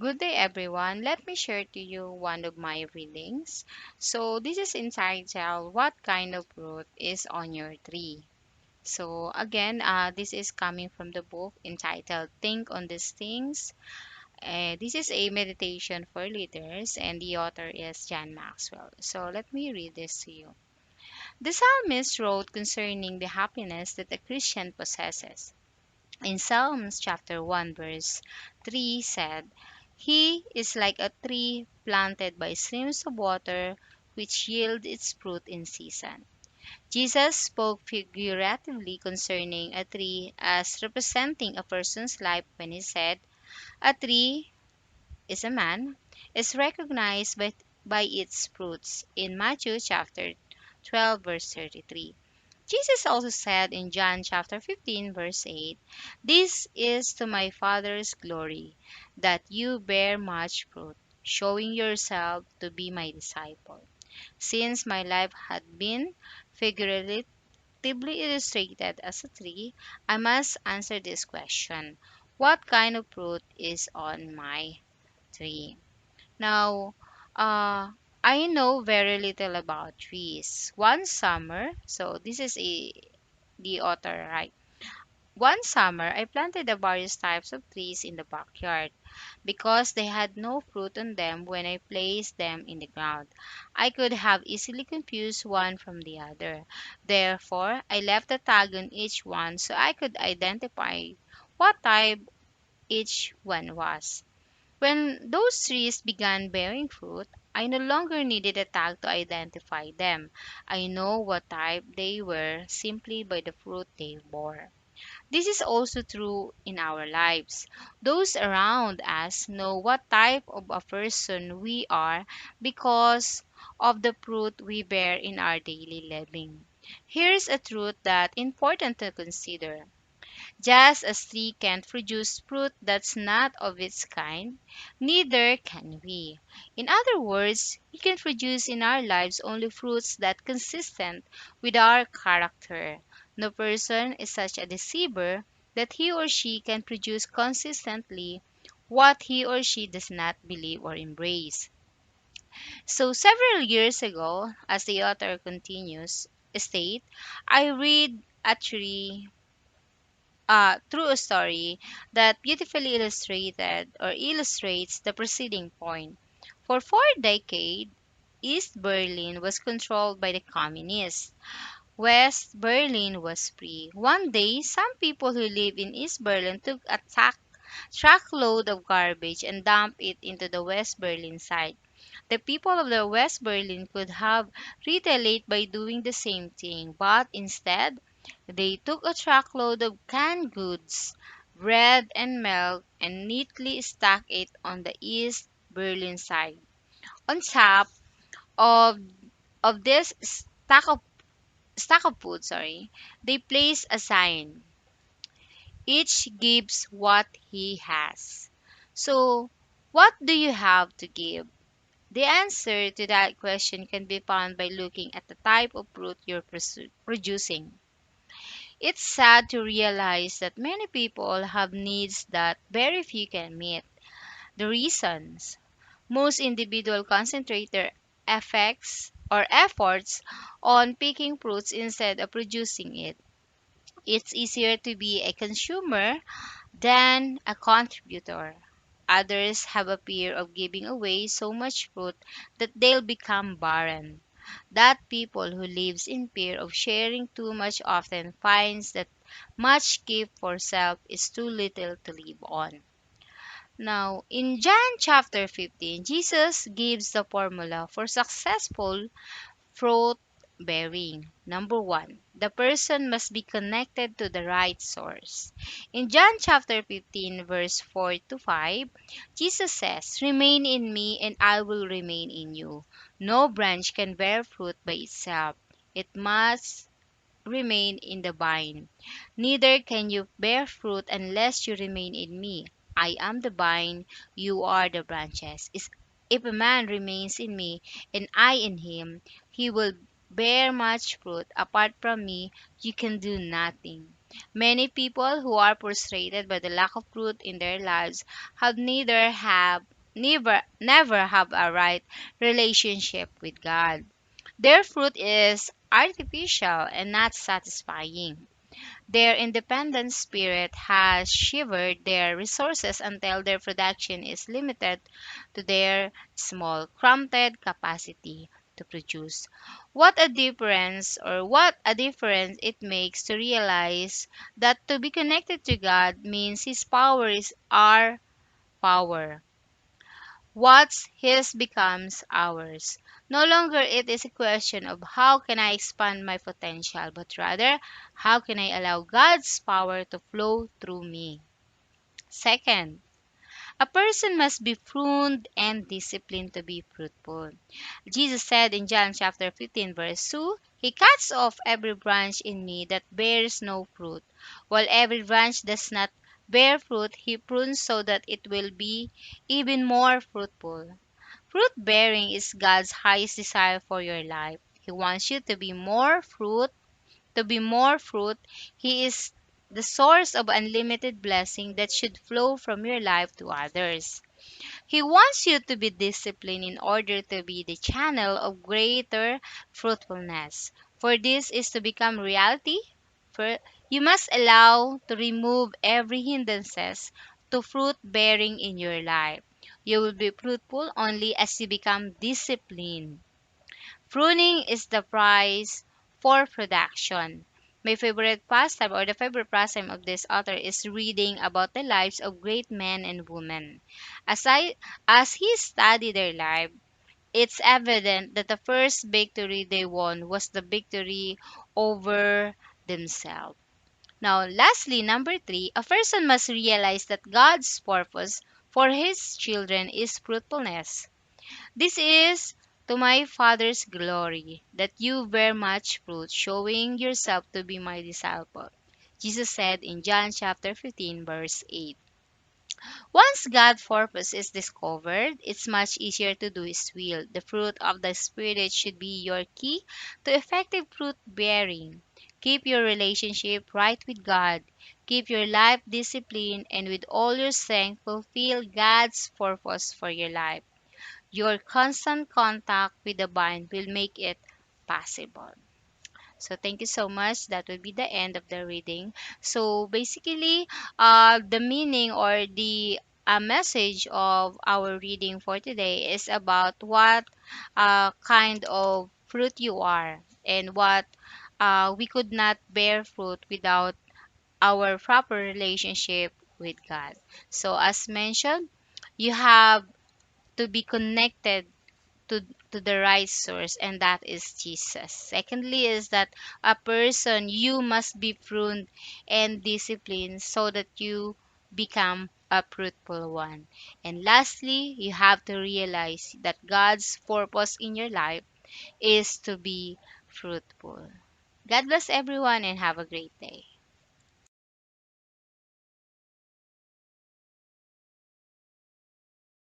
Good day, everyone. Let me share to you one of my readings. So, this is entitled, What Kind of Fruit is on Your Tree? So, again, this is coming from the book entitled Think on These Things. This is a meditation for leaders, and the author is John Maxwell. So, let me read this to you. The psalmist wrote concerning the happiness that a Christian possesses. In Psalms chapter 1 verse 3 said, "He is like a tree planted by streams of water which yield its fruit in season." Jesus spoke figuratively concerning a tree as representing a person's life when he said, "A tree is a man, is recognized by its fruits" in Matthew chapter 12 verse 33. Jesus also said in John chapter 15 verse 8, "This is to my Father's glory, that you bear much fruit, showing yourself to be my disciple." Since my life had been figuratively illustrated as a tree, I must answer this question: what kind of fruit is on my tree? Now, I know very little about trees. One summer, so this is the author, right? One summer, I planted the various types of trees in the backyard. Because they had no fruit on them when I placed them in the ground, I could have easily confused one from the other. Therefore, I left a tag on each one so I could identify what type each one was. When those trees began bearing fruit, I no longer needed a tag to identify them. I know what type they were simply by the fruit they bore. This is also true in our lives. Those around us know what type of a person we are because of the fruit we bear in our daily living. Here's a truth that's important to consider. Just as tree can't produce fruit that's not of its kind, neither can we. In other words, we can produce in our lives only fruits that consistent with our character. No person is such a deceiver that he or she can produce consistently what he or she does not believe or embrace. So several years ago, as the author continues, state, I read a tree through a story that beautifully illustrated or illustrates the preceding point. For 4 decades, East Berlin was controlled by the communists. West Berlin was free. One day, some people who live in East Berlin took a truckload of garbage and dumped it into the West Berlin side. The people of the West Berlin could have retaliated by doing the same thing, but instead, they took a truckload of canned goods, bread and milk, and neatly stacked it on the East Berlin side. On top of this stack of food, they placed a sign. Each gives what he has. So, what do you have to give? The answer to that question can be found by looking at the type of fruit you're producing. It's sad to realize that many people have needs that very few can meet. The reasons: most individuals concentrate their efforts on picking fruits instead of producing it. It's easier to be a consumer than a contributor. Others have a fear of giving away so much fruit that they'll become barren. That people who lives in fear of sharing too much often finds that much kept for self is too little to live on. Now, in John chapter 15, Jesus gives the formula for successful fruit bearing. Number one, the person must be connected to the right source. In John chapter 15, verse 4 to 5, Jesus says, "Remain in me and I will remain in you. No branch can bear fruit by itself. It must remain in the vine. Neither can you bear fruit unless you remain in me. I am the vine, you are the branches. If a man remains in me and I in him, he will bear much fruit. Apart from me, you can do nothing." Many people who are frustrated by the lack of fruit in their lives have never have a right relationship with God. Their fruit is artificial and not satisfying. Their independent spirit has shivered their resources until their production is limited to their small, cramped capacity to produce. What a difference it makes to realize that to be connected to God means His power is our power. What's His becomes ours. No longer it is a question of how can I expand my potential, but rather how can I allow God's power to flow through me. Second, a person must be pruned and disciplined to be fruitful. Jesus said in John chapter 15 verse 2, He cuts off every branch in me that bears no fruit, while every branch does not bear fruit, He prunes so that it will be even more fruitful. Fruit bearing is God's highest desire for your life. He wants you to be more fruit, to be more fruit. He is the source of unlimited blessing that should flow from your life to others. He wants you to be disciplined in order to be the channel of greater fruitfulness. For this is to become reality, for you must allow to remove every hindrances to fruit bearing in your life. You will be fruitful only as you become disciplined. Pruning is the price for production. My favorite pastime or the favorite pastime of this author is reading about the lives of great men and women. As I as he studied their life, it's evident that the first victory they won was the victory over themselves. Now, lastly, number three, a person must realize that God's purpose for his children is fruitfulness. This is to my Father's glory, that you bear much fruit, showing yourself to be my disciple. Jesus said in John chapter 15, verse 8. Once God's purpose is discovered, it's much easier to do His will. The fruit of the Spirit should be your key to effective fruit bearing. Keep your relationship right with God. Keep your life disciplined and with all your strength fulfill God's purpose for your life. Your constant contact with the vine will make it possible. So thank you so much. That will be the end of the reading. So basically, the meaning or the message of our reading for today is about what kind of fruit you are and what we could not bear fruit without our proper relationship with God. So as mentioned, you have to be connected to to the right source, and that is Jesus. Secondly is that a person, you must be pruned and disciplined so that you become a fruitful one. And lastly, you have to realize that God's purpose in your life is to be fruitful. God bless everyone and have a great day.